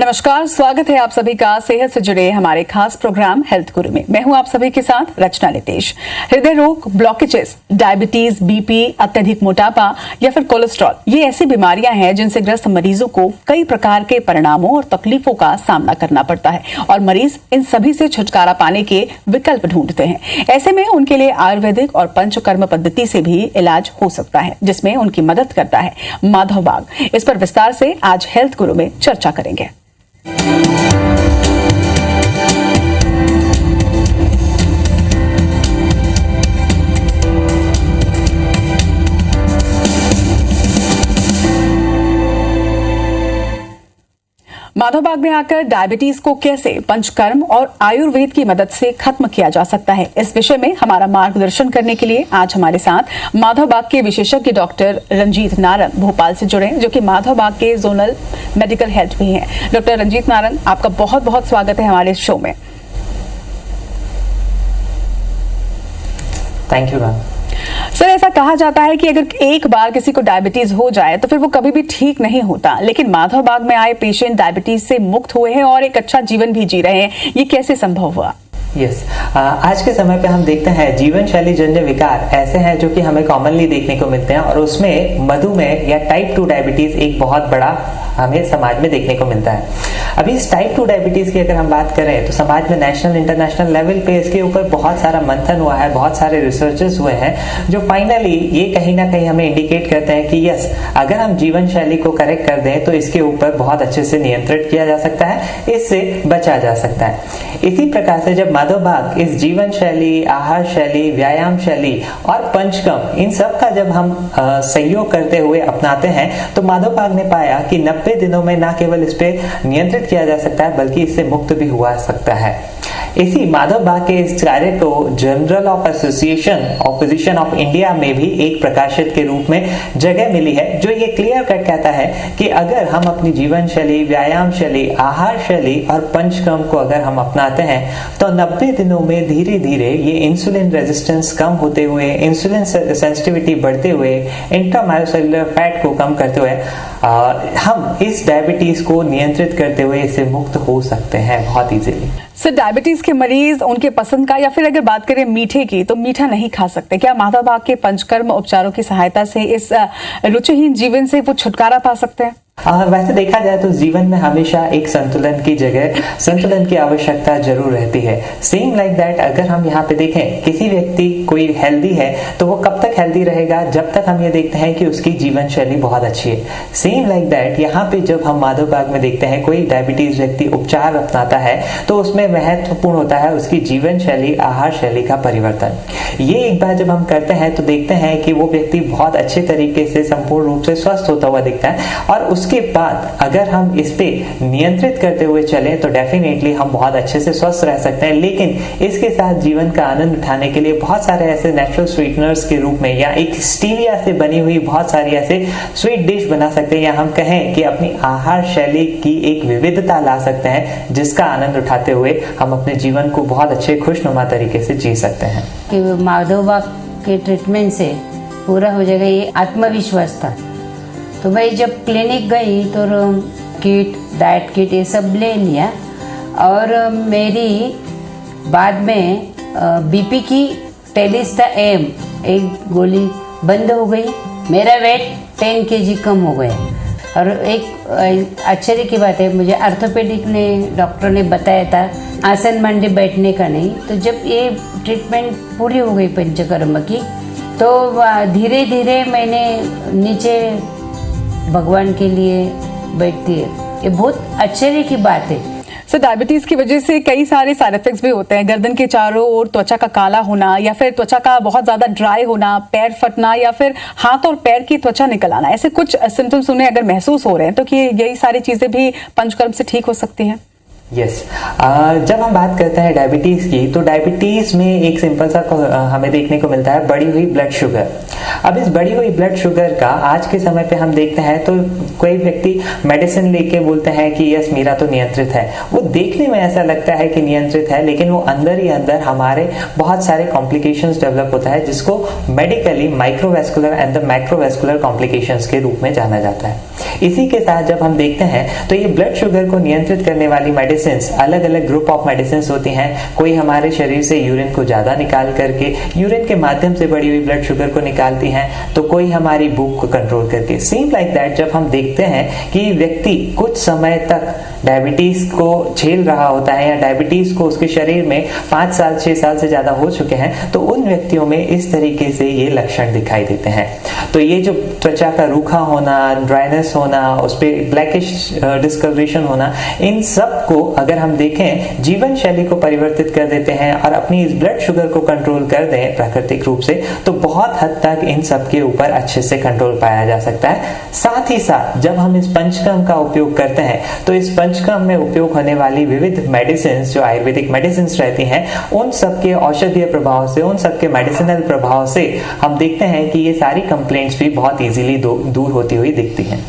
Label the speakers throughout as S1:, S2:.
S1: नमस्कार, स्वागत है आप सभी का सेहत से जुड़े हमारे खास प्रोग्राम हेल्थ गुरु में। मैं हूं आप सभी के साथ रचना नितेश। हृदय रोग, ब्लॉकेजेस, डायबिटीज, बीपी, अत्यधिक मोटापा या फिर कोलेस्ट्रॉल, ये ऐसी बीमारियां हैं जिनसे ग्रस्त मरीजों को कई प्रकार के परिणामों और तकलीफों का सामना करना पड़ता है और मरीज इन सभी से छुटकारा पाने के विकल्प ढूंढते हैं। ऐसे में उनके लिए आयुर्वेदिक और पंचकर्म पद्धति से भी इलाज हो सकता है, जिसमें उनकी मदद करता है माधव बाग। इस पर विस्तार से आज हेल्थ गुरु में चर्चा करेंगे। माधव बाग में आकर डायबिटीज को कैसे पंचकर्म और आयुर्वेद की मदद से खत्म किया जा सकता है, इस विषय में हमारा मार्गदर्शन करने के लिए आज हमारे साथ माधव बाग के विशेषज्ञ डॉक्टर रंजीत नारंग भोपाल से जुड़े हैं, जो कि माधव बाग के जोनल मेडिकल हेड भी हैं। डॉक्टर रंजीत नारंग, आपका बहुत बहुत स्वागत है हमारे शो में।
S2: Thank you ma'am.
S1: सर, ऐसा कहा जाता है कि अगर एक बार किसी को डायबिटीज हो जाए तो फिर वो कभी भी ठीक नहीं होता, लेकिन माधव बाग में आए पेशेंट डायबिटीज से मुक्त हुए हैं और एक अच्छा जीवन भी जी रहे हैं। ये कैसे संभव हुआ?
S2: यस, आज के समय पे हम देखते हैं जीवन शैली जन्य विकार ऐसे हैं जो कि हमें कॉमनली देखने को मिलते हैं और उसमें मधुमेह या टाइप 2 डायबिटीज एक बहुत बड़ा हमें समाज में देखने को मिलता है। अभी इस टाइप 2 डायबिटीज की अगर हम बात करें तो समाज में नेशनल इंटरनेशनल लेवल पे इसके ऊपर बहुत सारा मंथन हुआ है, बहुत सारे रिसर्चेस हुए हैं जो फाइनली ये कहीं ना कहीं हमें इंडिकेट करते हैं कि यस, अगर हम जीवन शैली को करेक्ट कर दें तो इसके ऊपर बहुत अच्छे से नियंत्रित किया जा सकता है, इससे बचा जा सकता है। इसी प्रकार से जब माधव बाग इस जीवन शैली, आहार शैली, व्यायाम शैली और पंचकर्म इन सब का जब हम सहयोग करते हुए अपनाते हैं तो माधव बाग ने पाया कि 90 दिनों में न केवल इस पे नियंत्रित किया जा सकता है बल्कि इससे मुक्त भी हुआ सकता है। इसी माधव बाग के इस कार्य को journal of association of physician of India में भी एक प्रकाशित के रूप में जगह मिली है, जो ये क्लियर कट कहता है कि अगर हम अपनी जीवन शैली, व्यायाम शैली, आहार शैली और पंचकर्म को अगर हम अपनाते हैं तो 90 दिनों में धीरे धीरे ये इंसुलिन रेजिस्टेंस कम होते हुए, इंसुलिन सेंसिटिविटी बढ़ते हुए, इंट्रामायोसेलुलर फैट को कम करते हुए हम इस डायबिटीज को नियंत्रित करते हुए इससे मुक्त हो सकते हैं बहुत इजीली।
S1: सर, डायबिटीज के मरीज उनके पसंद का या फिर अगर बात करें मीठे की तो मीठा नहीं खा सकते, क्या माधव बाग के पंचकर्म उपचारों की सहायता से इस रुचिहीन जीवन से वो छुटकारा पा सकते हैं?
S2: वैसे देखा जाए तो जीवन में हमेशा एक संतुलन की जगह संतुलन की आवश्यकता जरूर रहती है। सेम लाइक दैट अगर हम यहाँ पे देखें, किसी व्यक्ति कोई हेल्दी है तो वो कब तक हेल्दी रहेगा? जब तक हम ये देखते हैं कि उसकी जीवन शैली बहुत अच्छी है। सेम लाइक दैट यहाँ पे जब हम माधव बाग में देखते हैं कोई डायबिटीज व्यक्ति उपचार अपनाता है तो उसमें महत्वपूर्ण होता है उसकी जीवन शैली, आहार शैली का परिवर्तन। ये एक बार जब हम करते हैं तो देखते हैं कि वो व्यक्ति बहुत अच्छे तरीके से संपूर्ण रूप से स्वस्थ होता हुआ दिखता है और उसके बाद अगर हम इस पे नियंत्रित करते हुए चलें तो डेफिनेटली हम बहुत अच्छे से स्वस्थ रह सकते हैं। लेकिन इसके साथ जीवन का आनंद उठाने के लिए बहुत सारे ऐसे नेचुरल स्वीटनर्स के रूप में या एक स्टीविया से बनी हुई बहुत सारी ऐसे स्वीट डिश बना सकते हैं, या हम कहें कि अपनी आहार शैली की एक विविधता ला सकते हैं जिसका आनंद उठाते हुए हम अपने जीवन को बहुत अच्छे खुशनुमा तरीके से जी सकते हैं।
S3: कि माधव बाग के ट्रीटमेंट से पूरा हो जाएगा ये आत्मविश्वास था। तो मैं जब क्लिनिक गई तो किट, डाइट किट ये सब ले लिया और मेरी बाद में बीपी की टेलिस्टा एम एक गोली बंद हो गई। मेरा वेट 10 kg कम हो गया। और एक आश्चर्य की बात है, मुझे ऑर्थोपेडिक ने डॉक्टर ने बताया था आसन मंडे बैठने का नहीं। तो जब ये ट्रीटमेंट पूरी हो गई पंचकर्म की तो धीरे धीरे मैंने नीचे भगवान के लिए बैठती है। ये बहुत आश्चर्य की बात है।
S1: सर, डायबिटीज की वजह से कई सारे साइड इफेक्ट्स भी होते हैं। गर्दन के चारों ओर त्वचा का काला होना या फिर त्वचा का बहुत ज्यादा ड्राई होना, पैर फटना या फिर हाथ और पैर की त्वचा निकल आना, ऐसे कुछ सिम्टम्स उन्हें अगर महसूस हो रहे हैं तो कि यही सारी चीजें भी पंचकर्म से ठीक हो सकती हैं?
S2: यस, जब हम बात करते हैं डायबिटीज की तो डायबिटीज में एक सिंपल सा हमें देखने को मिलता है बढ़ी हुई ब्लड शुगर। अब इस बढ़ी हुई ब्लड शुगर का आज के समय पे हम देखते हैं तो कोई व्यक्ति मेडिसिन लेके बोलते हैं कि यस मेरा तो नियंत्रित है। वो देखने में ऐसा लगता है कि नियंत्रित है, लेकिन वो अंदर ही अंदर हमारे बहुत सारे कॉम्प्लिकेशंस डेवलप होता है, जिसको medically microvascular and the macrovascular complications के रूप में जाना जाता है। इसी के साथ जब हम देखते हैं तो ये ब्लड शुगर को नियंत्रित करने वाली मेडिसिन अलग अलग ग्रुप ऑफ मेडिसिन होती हैं। कोई हमारे शरीर से यूरिन को ज्यादा निकाल करके यूरिन के माध्यम से बढ़ी हुई ब्लड शुगर को निकालती हैं, तो कोई हमारी भूख को कंट्रोल करके। सेम लाइक दैट जब हम देखते हैं कि व्यक्ति कुछ समय तक डायबिटीज को झेल रहा होता है या डायबिटीज को उसके शरीर में 5 साल 6 साल से ज्यादा हो चुके हैं, तो उन व्यक्तियों में इस तरीके से ये लक्षण दिखाई देते हैं। तो ये जो त्वचा का रूखा होना, ड्राइनेस होना, उस पर ब्लैकिश डिस्कलरेशन होना, इन सब को अगर हम देखें जीवन शैली को परिवर्तित कर देते हैं और अपनी इस ब्लड शुगर को कंट्रोल कर दें प्राकृतिक रूप से, तो बहुत हद तक इन सब के ऊपर अच्छे से कंट्रोल पाया जा सकता है। साथ ही साथ जब हम इस पंचकर्म का उपयोग करते हैं तो इस पंचकर्म में उपयोग होने वाली विविध मेडिसिन जो आयुर्वेदिक मेडिसिन रहती हैं, उन सबके औषधीय प्रभाव से, उन सबके मेडिसिनल प्रभाव से हम देखते हैं कि ये सारी कंप्लेंट्स भी बहुत इजीली दूर होती हुई दिखती हैं।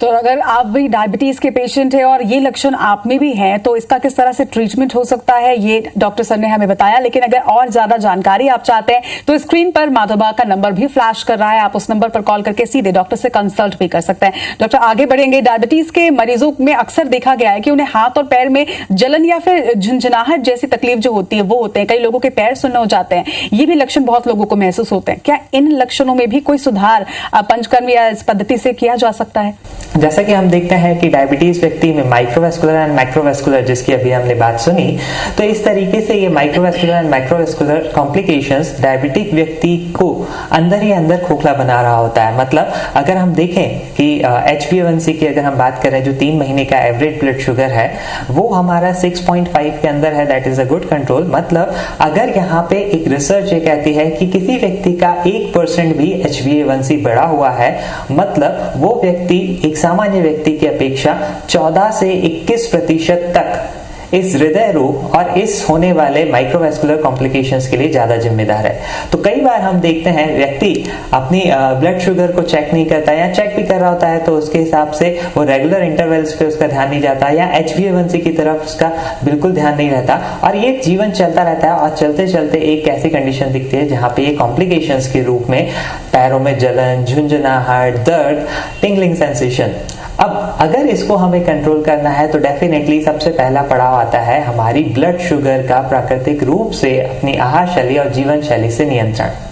S1: तो अगर आप भी डायबिटीज के पेशेंट हैं और ये लक्षण आप में भी हैं, तो इसका किस तरह से ट्रीटमेंट हो सकता है ये डॉक्टर सर ने हमें बताया। लेकिन अगर और ज्यादा जानकारी आप चाहते हैं तो स्क्रीन पर माधोबा का नंबर भी फ्लैश कर रहा है, आप उस नंबर पर कॉल करके सीधे डॉक्टर से कंसल्ट भी कर सकते हैं। डॉक्टर आगे बढ़ेंगे। डायबिटीज के मरीजों में अक्सर देखा गया है कि उन्हें हाथ और पैर में जलन या फिर झुंझुनाहट जैसी तकलीफ जो होती है वो होते हैं। कई लोगों के पैर सुन्न हो जाते हैं, ये भी लक्षण बहुत लोगों को महसूस होते हैं। क्या इन लक्षणों में भी कोई सुधार पंचकर्म या इस पद्धति से किया जा सकता है?
S2: जैसा कि हम देखते हैं कि डायबिटीज व्यक्ति में माइक्रोवेस्कुलर एंड मैक्रोवेस्कुलर, जिसकी अभी हमने बात सुनी, तो इस तरीके से ये microvascular and macrovascular complications diabetic व्यक्ति को अंदर ही अंदर खोखला बना रहा होता है। मतलब अगर हम देखें कि HbA1c की अगर हम बात करें, जो 3 महीने का एवरेज ब्लड शुगर है वो हमारा 6.5 के अंदर है, that is a good control. मतलब अगर यहाँ पे एक रिसर्च ये कहती है कि किसी व्यक्ति का 1% भी HbA1c बढ़ा हुआ है, मतलब वो व्यक्ति एक सामान्य व्यक्ति की अपेक्षा 14 से 21% तक इस हृदय रोग और इस होने वाले माइक्रोवेस्कुलर कॉम्प्लिकेशंस के लिए ज्यादा जिम्मेदार है। तो कई बार हम देखते हैं व्यक्ति अपनी ब्लड शुगर को चेक नहीं करता या चेक भी कर रहा होता है तो उसके हिसाब से वो रेगुलर इंटरवल्स पे उसका ध्यान नहीं जाता या HbA1c की तरफ उसका बिल्कुल ध्यान नहीं रहता, और ये जीवन चलता रहता है और चलते चलते एक ऐसी कंडीशन दिखती है जहाँ पे ये कॉम्प्लिकेशंस के रूप में पैरों में जलन, झुंझुनाहट, दर्द, टिंगलिंग सेंसेशन। अब अगर इसको हमें कंट्रोल करना है तो डेफिनेटली सबसे पहला पड़ाव आता है हमारी ब्लड शुगर का प्राकृतिक रूप से अपनी आहार शैली और जीवन शैली से नियंत्रण।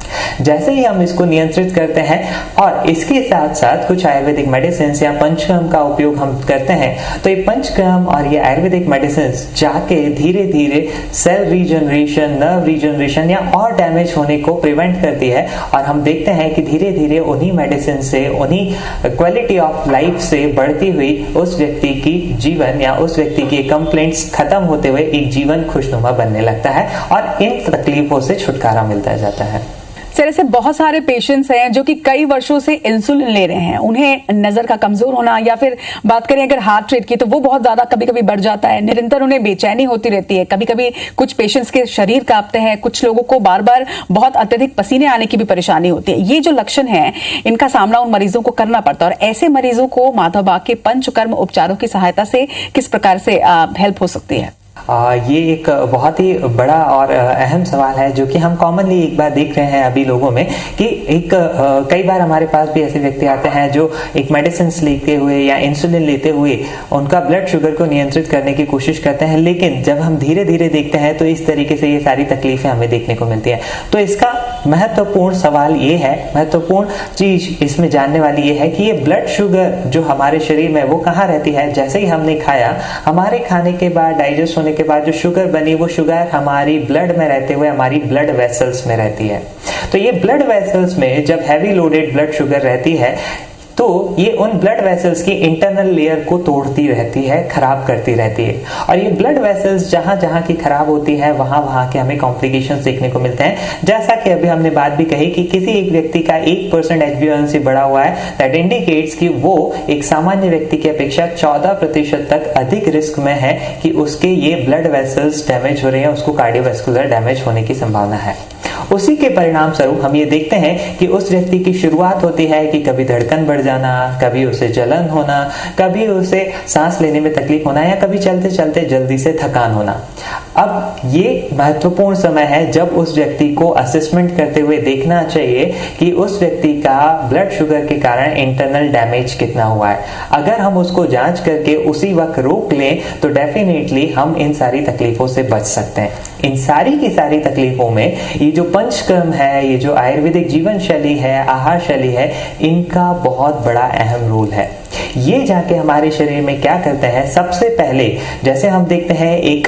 S2: जैसे ही हम इसको नियंत्रित करते हैं और इसके साथ साथ कुछ आयुर्वेदिक मेडिसिन या पंचकर्म का उपयोग हम करते हैं, तो ये पंचकर्म और ये आयुर्वेदिक मेडिसिन जाके धीरे धीरे सेल रीजनरेशन, नर्व रीजनरेशन या और डैमेज होने को प्रिवेंट करती है। और हम देखते हैं कि धीरे धीरे उन्हीं मेडिसिन से, उन्हीं क्वालिटी ऑफ लाइफ से बढ़ती हुई उस व्यक्ति की जीवन या उस व्यक्ति की कंप्लेंट्स खत्म होते हुए एक जीवन खुशनुमा बनने लगता है और इन तकलीफों से छुटकारा मिलता जाता है।
S1: सर, ऐसे बहुत सारे पेशेंट्स हैं जो कि कई वर्षों से इंसुलिन ले रहे हैं, उन्हें नजर का कमजोर होना या फिर बात करें अगर हार्ट रेट की तो वो बहुत ज्यादा कभी कभी बढ़ जाता है, निरंतर उन्हें बेचैनी होती रहती है, कभी कभी कुछ पेशेंट्स के शरीर कांपते हैं, कुछ लोगों को बार बार बहुत अत्यधिक पसीने आने की भी परेशानी होती है। ये जो लक्षण है इनका सामना उन मरीजों को करना पड़ता है, और ऐसे मरीजों को माधोबा के पंचकर्म उपचारों की सहायता से किस प्रकार से हेल्प हो सकती है?
S2: ये एक बहुत ही बड़ा और अहम सवाल है जो कि हम कॉमनली एक बार देख रहे हैं अभी लोगों में कि कई बार हमारे पास भी ऐसे व्यक्ति आते हैं जो एक मेडिसिन लेते हुए या इंसुलिन लेते हुए उनका ब्लड शुगर को नियंत्रित करने की कोशिश करते हैं, लेकिन जब हम धीरे धीरे देखते हैं तो इस तरीके से ये सारी तकलीफें हमें देखने को मिलती हैं। तो इसका महत्वपूर्ण सवाल ये है, महत्वपूर्ण चीज इसमें जानने वाली ये है कि ये ब्लड शुगर जो हमारे शरीर में वो कहाँ रहती है। जैसे ही हमने खाया, हमारे खाने के बाद डाइजेस्ट होने के बाद जो शुगर बनी वो शुगर हमारी ब्लड में रहते हुए हमारी ब्लड वेसल्स में रहती है। तो ये ब्लड वेसल्स में जब हैवी लोडेड ब्लड शुगर रहती है तो ये उन ब्लड वेसल्स की इंटरनल लेयर को तोड़ती रहती है, खराब करती रहती है, और ये ब्लड वेसल्स जहां जहां की खराब होती है वहां वहां के हमें कॉम्प्लिकेशंस देखने को मिलते हैं। जैसा कि अभी हमने बात भी कही कि किसी एक व्यक्ति का 1% HbA1c बढ़ा हुआ है, दैट इंडिकेट्स कि वो एक सामान्य व्यक्ति की अपेक्षा 14% तक अधिक रिस्क में है कि उसके ये ब्लड वेसल्स डैमेज हो रहे हैं, उसको कार्डियोवैस्कुलर डैमेज होने की संभावना है। उसी के परिणाम स्वरूप हम ये देखते हैं कि उस व्यक्ति की शुरुआत होती है कि कभी धड़कन बढ़ जाना, कभी उसे जलन होना, कभी उसे सांस लेने में तकलीफ होना या कभी चलते चलते जल्दी से थकान होना। अब ये महत्वपूर्ण समय है जब उस व्यक्ति को असेसमेंट करते हुए देखना चाहिए कि उस व्यक्ति का ब्लड शुगर के कारण इंटरनल डैमेज कितना हुआ है। अगर हम उसको जांच करके उसी वक्त रोक लें तो डेफिनेटली हम इन सारी तकलीफों से बच सकते हैं। इन सारी की सारी तकलीफों में ये जो पंचकर्म है, ये जो आयुर्वेदिक जीवन शैली है, आहार शैली है, इनका बहुत बड़ा अहम रोल है। ये जाके हमारे शरीर में क्या करते हैं, सबसे पहले जैसे हम देखते हैं एक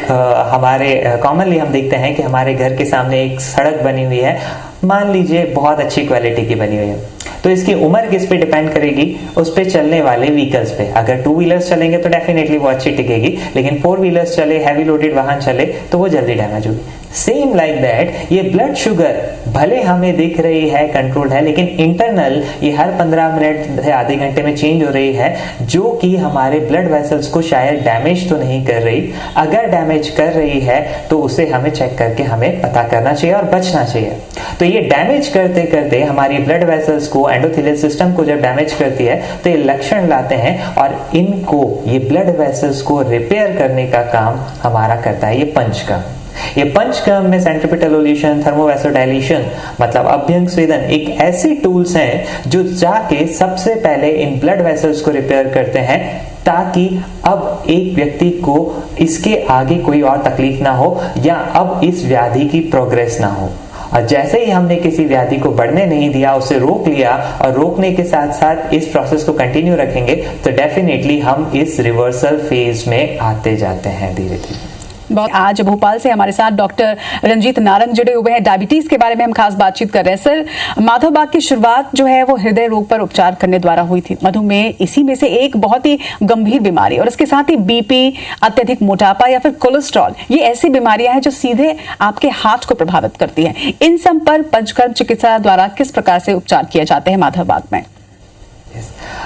S2: हमारे कॉमनली हम देखते हैं कि हमारे घर के सामने एक सड़क बनी हुई है, मान लीजिए बहुत अच्छी क्वालिटी की बनी हुई है, तो इसकी उम्र किस पे डिपेंड करेगी, उस पे चलने वाले व्हीकल्स पे। अगर 2 व्हीलर्स चलेंगे तो डेफिनेटली वो अच्छी टिकेगी, लेकिन 4 व्हीलर्स चले, हैवी लोडेड वाहन चले तो वो जल्दी डैमेज होगी। सेम लाइक दैट ये ब्लड शुगर भले हमें दिख रही है कंट्रोल्ड है, लेकिन इंटरनल ये हर 15 मिनट से आधे घंटे में चेंज हो रही है, जो कि हमारे ब्लड वेसल्स को शायद डैमेज तो नहीं कर रही। अगर डैमेज कर रही है तो उसे हमें चेक करके हमें पता करना चाहिए और बचना चाहिए। तो ये डैमेज करते करते हमारी ब्लड वेसल्स को, एंडोथेलियल सिस्टम को जब डैमेज करती है तो ये लक्षण लाते हैं और इनको, ये ब्लड वेसल्स को रिपेयर करने का काम हमारा करता है ये पंचकर्म। ये पंचकर्म में सेंट्रीपिटल, थर्मोवैसोडाइलेशन मतलब अभ्यंग स्वेदन एक ऐसे टूल्स हैं जो जाके सबसे पहले इन ब्लड वेसल्स को रिपेयर करते हैं, ताकि अब एक व्यक्ति को इसके आगे कोई और तकलीफ ना हो या अब इस व्याधि की प्रोग्रेस ना हो। और जैसे ही हमने किसी व्याधि को बढ़ने नहीं दिया, उसे रोक लिया और रोकने के साथ साथ इस प्रोसेस को कंटिन्यू रखेंगे तो डेफिनेटली हम इस रिवर्सल फेज में आते जाते हैं धीरे धीरे।
S1: आज भोपाल से हमारे साथ डॉक्टर रंजीत नारंग जुड़े हुए हैं। डायबिटीज के बारे में हम खास बातचीत कर रहे हैं। सर, माधव बाग की शुरुआत जो है वो हृदय रोग पर उपचार करने द्वारा हुई थी। मधुमेह इसी में से एक बहुत ही गंभीर बीमारी और इसके साथ ही बीपी, अत्यधिक मोटापा या फिर कोलेस्ट्रॉल, ये ऐसी बीमारियां हैं जो सीधे आपके हार्ट को प्रभावित करती हैं। इन सब पर पंचकर्म चिकित्सा द्वारा किस प्रकार से उपचार किए जाते हैं माधव बाग में?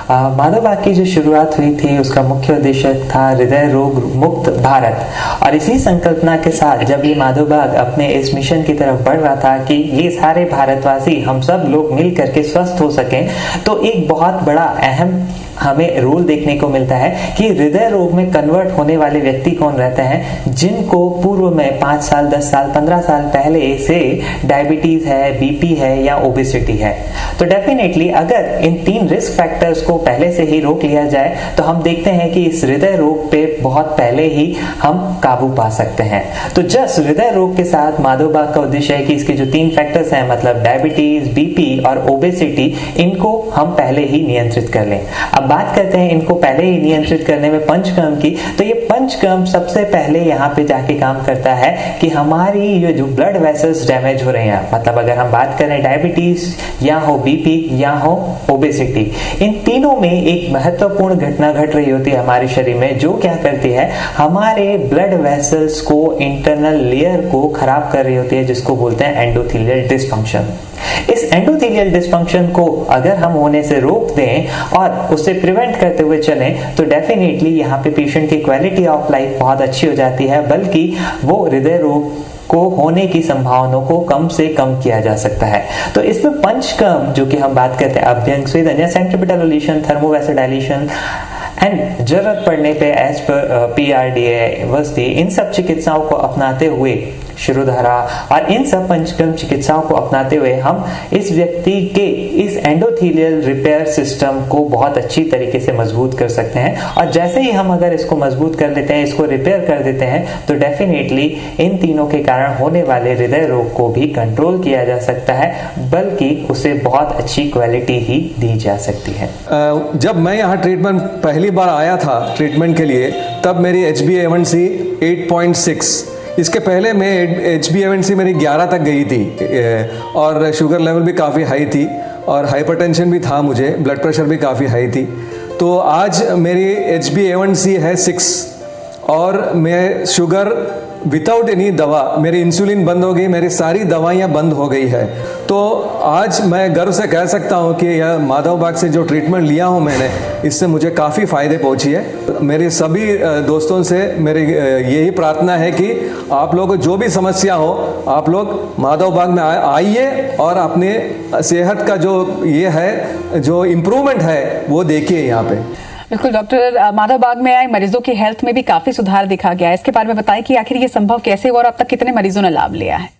S2: माधव बाग की जो शुरुआत हुई थी उसका मुख्य उद्देश्य था हृदय रोग मुक्त भारत, और इसी संकल्पना के साथ जब ये माधव बाग अपने इस मिशन की तरफ बढ़ रहा था कि ये सारे भारतवासी, हम सब लोग मिल करके स्वस्थ हो सकें, तो एक बहुत बड़ा अहम हमें रोल देखने को मिलता है कि हृदय रोग में कन्वर्ट होने वाले व्यक्ति कौन रहते हैं, जिनको पूर्व में 5 साल, 10 साल, 15 साल पहले से डायबिटीज है, बीपी है या ओबेसिटी है। तो डेफिनेटली अगर इन 3 रिस्क फैक्टर्स को पहले से ही रोक लिया जाए तो हम देखते हैं कि इस हृदय रोग पे बहुत पहले ही हम काबू पा सकते हैं। तो जस्ट हृदय रोग के साथ माधव बाग का उद्देश्य है कि इसके जो 3 फैक्टर्स हैं, मतलब डायबिटीज, बीपी और ओबेसिटी, इनको हम पहले ही नियंत्रित कर लें। अब बात करते हैं इनको पहले ही नियंत्रित करने में पंचकर्म की। तो ये पंचकर्म सबसे पहले यहाँ पे जाके काम करता है कि हमारी ये जो ब्लड वेसल्स डैमेज हो रहे हैं, मतलब अगर हम बात करें डायबिटीज या हो बीपी या हो ओबेसिटी, इन तीनों में एक महत्वपूर्ण घटना घट रही होती है हमारे शरीर में, जो क्या करती है, हमारे ब्लड वेसल्स को, इंटरनल लेयर को खराब कर रही होती है, जिसको बोलते हैं एंडोथेलियल डिसफंक्शन। इस एंडोथेलियल डिसफंक्शन को अगर हम होने से रोक दें और उससे प्रिवेंट करते हुए चलें तो डेफिनेटली यहाँ पे पेशेंट की क्वालिटी ऑफ लाइफ बहुत अच्छी हो जाती है, बल्कि वो हृदय रोग को होने की संभावनाओं को कम से कम किया जा सकता है। तो इसमें पंचकर्म जो कि हम बात करते हैं अभ्यंग स्वेदन या सेंट्रीपिटल, थर्मोवैसोडाइलेशन एंड जरूरत पड़ने पे एज पर PRDA वस्ती, इन सब चिकित्साओं को अपनाते हुए, शिरोधारा और इन सब पंचकर्म चिकित्साओं को अपनाते हुए हम इस व्यक्ति के इस एंडोथेलियल रिपेयर सिस्टम को बहुत अच्छी तरीके से मजबूत कर सकते हैं। और जैसे ही हम अगर इसको मजबूत कर लेते हैं, इसको रिपेयर कर देते हैं, तो डेफिनेटली इन तीनों के कारण होने वाले हृदय रोग को भी कंट्रोल किया जा सकता है, बल्कि उसे बहुत अच्छी क्वालिटी ही दी जा सकती है।
S4: जब मैं यहाँ ट्रीटमेंट पहली बार आया था ट्रीटमेंट के लिए, तब मेरी HbA1c 8.6, इसके पहले मैं HbA1c मेरी 11 तक गई थी और शुगर लेवल भी काफ़ी हाई थी और हाइपरटेंशन भी था, मुझे ब्लड प्रेशर भी काफ़ी हाई थी। तो आज मेरी HbA1c है 6 और मैं शुगर विदाउट एनी दवा, मेरी इंसुलिन बंद हो गई, मेरी सारी दवाइयाँ बंद हो गई है। तो आज मैं गर्व से कह सकता हूँ कि यह माधव बाग से जो ट्रीटमेंट लिया हूँ मैंने, इससे मुझे काफ़ी फ़ायदे पहुँची है। मेरे सभी दोस्तों से मेरी यही प्रार्थना है कि आप लोगों को जो भी समस्या हो, आप लोग माधव बाग में आइए और अपने सेहत का जो ये है, जो इम्प्रूवमेंट है वो देखिए यहाँ पे।
S1: बिल्कुल डॉक्टर, माधव बाग में आए मरीजों की हेल्थ में भी काफी सुधार दिखा गया है। इसके बारे में बताएं कि आखिर ये संभव कैसे हुआ और अब तक कितने मरीजों ने लाभ लिया है।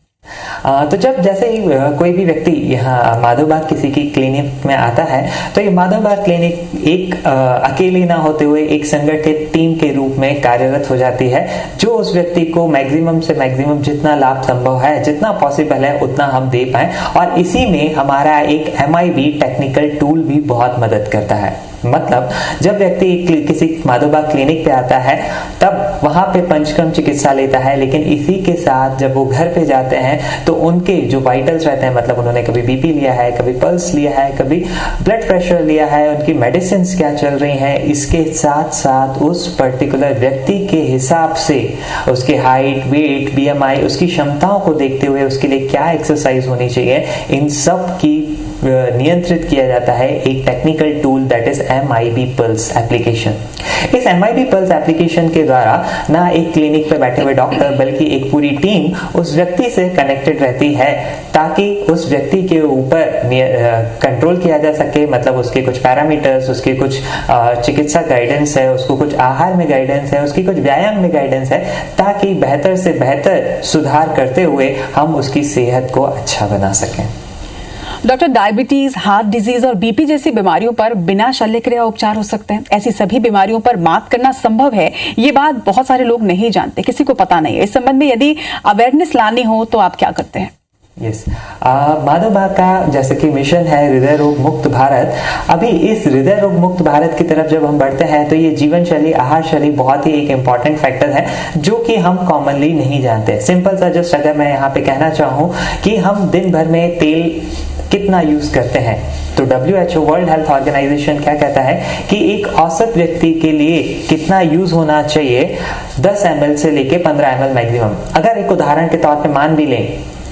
S2: तो जब जैसे ही कोई भी व्यक्ति यहाँ माधव बाग किसी की क्लिनिक में आता है, तो ये माधव बाग क्लिनिक एक अकेले ना होते हुए एक संगठित टीम के रूप में कार्यरत हो जाती है, जो उस व्यक्ति को मैक्सिमम से मैक्सिमम जितना लाभ संभव है, जितना पॉसिबल है उतना हम दे पाए। और इसी में हमारा एक MIB टेक्निकल टूल भी बहुत मदद करता है। मतलब जब व्यक्ति किसी माधव बाग क्लिनिक पे आता है, तब वहां पे पंचकर्म चिकित्सा लेता है, लेकिन इसी के साथ जब वो घर पे जाते हैं तो उनके जो वाइटल्स रहते हैं, मतलब उन्होंने कभी BP लिया है, कभी पल्स लिया है, कभी ब्लड प्रेशर लिया है, उनकी मेडिसिन क्या चल रही हैं, इसके साथ साथ उस पर्टिकुलर व्यक्ति के हिसाब से उसके हाइट, वेट, BMI, उसकी क्षमताओं को देखते हुए उसके लिए क्या एक्सरसाइज होनी चाहिए, इन सब की नियंत्रित किया जाता है एक technical tool that is MIB pulse application. इस MIB पल्स एप्लीकेशन के द्वारा ना एक क्लिनिक पे बैठे हुए डॉक्टर बल्कि एक पूरी टीम उस व्यक्ति से कनेक्टेड रहती है, ताकि उस व्यक्ति के ऊपर कंट्रोल किया जा सके। मतलब उसके कुछ पैरामीटर्स, उसके कुछ चिकित्सा गाइडेंस है, उसको कुछ आहार में गाइडेंस है, उसकी कुछ व्यायाम में गाइडेंस है, ताकि बेहतर से बेहतर सुधार करते हुए हम उसकी सेहत को अच्छा बना सकें।
S1: डॉक्टर, डायबिटीज, हार्ट डिजीज और BP जैसी बीमारियों पर बिना शल्य क्रिया उपचार हो सकते हैं। ऐसी सभी बीमारियों पर मात करना संभव है, ये बात बहुत सारे लोग नहीं जानते, किसी को पता नहीं है। इस संबंध में यदि अवेयरनेस लानी हो तो आप क्या करते हैं?
S2: यस, माधव बाग का जैसे कि मिशन है हृदय रोग मुक्त भारत। अभी इस हृदय रोग मुक्त भारत की तरफ जब हम बढ़ते हैं तो ये जीवन शैली, आहार शैली बहुत ही एक इम्पॉर्टेंट फैक्टर है, जो कि हम कॉमनली नहीं जानते। सिंपल सा जस्ट अगर मैं यहाँ पे कहना चाहूँ कि हम दिन भर में तेल कितना यूज करते हैं, तो WHO वर्ल्ड हेल्थ ऑर्गेनाइजेशन क्या कहता है कि एक औसत व्यक्ति के लिए कितना यूज होना चाहिए, 10 ml से लेके 15 ml मैक्सिमम। अगर एक उदाहरण के तौर पे मान भी लें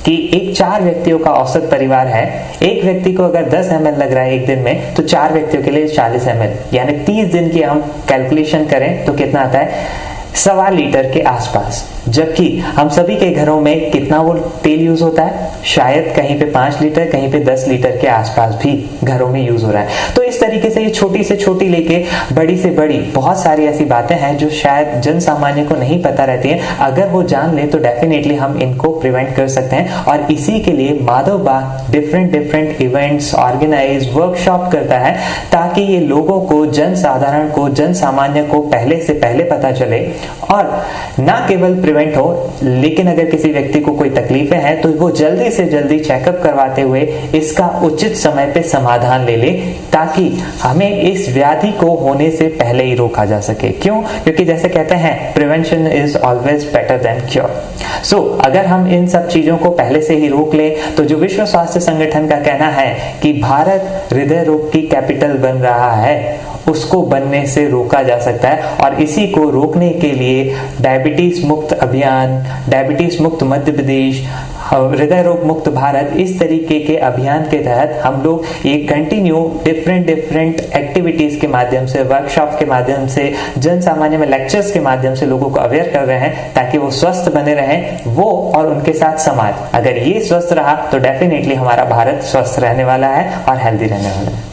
S2: कि एक 4 व्यक्तियों का औसत परिवार है, एक व्यक्ति को अगर 10 ml लग रहा है एक दिन में, तो 4 व्यक्तियों के लिए 40 ml, यानी 30 दिन की हम कैलकुलेशन करें तो कितना आता है, 1.25 लीटर के आसपास। जबकि हम सभी के घरों में कितना वो तेल यूज होता है, शायद कहीं पे 5 लीटर, कहीं पे 10 लीटर के आसपास भी घरों में यूज हो रहा है। तो इस तरीके से ये छोटी से छोटी लेके बड़ी से बड़ी बहुत सारी ऐसी बातें हैं जो शायद जन सामान्य को नहीं पता रहती हैं। अगर वो जान ले तो डेफिनेटली हम इनको प्रिवेंट कर सकते हैं। और इसी के लिए माधव बाग डिफरेंट इवेंट्स ऑर्गेनाइज, वर्कशॉप करता है, ताकि ये लोगों को, जन साधारण को, जन सामान्य को पहले से पहले पता चले और ना केवल प्रिवेंट हो, लेकिन अगर किसी व्यक्ति को कोई तकलीफें हैं तो वो जल्दी से जल्दी चेकअप करवाते हुए इसका उचित समय पे समाधान ले ले, ताकि हमें इस व्याधि को होने से पहले ही रोका जा सके। क्यों? क्योंकि जैसे कहते हैं prevention is always better than cure. So अगर हम इन सब चीजों को पहले से ही रोक ले तो जो विश्व स्वास्थ्य संगठन का कहना है कि भारत हृदय रोग की कैपिटल बन रहा है, उसको बनने से रोका जा सकता है। और इसी को रोकने के लिए डायबिटीज मुक्त अभियान, डायबिटीज मुक्त मध्य प्रदेश, हृदय रोग मुक्त भारत, इस तरीके के अभियान के तहत हम लोग ये कंटिन्यू डिफरेंट एक्टिविटीज के माध्यम से, वर्कशॉप के माध्यम से, जन सामान्य में लेक्चर्स के माध्यम से लोगों को अवेयर कर रहे हैं, ताकि वो स्वस्थ बने रहें, वो और उनके साथ समाज। अगर ये स्वस्थ रहा तो डेफिनेटली हमारा भारत स्वस्थ रहने वाला है और हेल्दी रहने वाला है।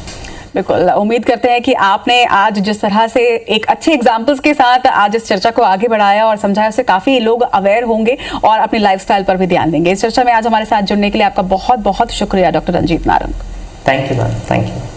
S1: बिल्कुल, उम्मीद करते हैं कि आपने आज जिस तरह से एक अच्छे एग्जाम्पल्स के साथ आज इस चर्चा को आगे बढ़ाया और समझाया, उससे काफी लोग अवेयर होंगे और अपनी लाइफस्टाइल पर भी ध्यान देंगे। इस चर्चा में आज हमारे साथ जुड़ने के लिए आपका बहुत बहुत शुक्रिया doctor Ranjit Narang.
S2: Thank you ma'am, thank you.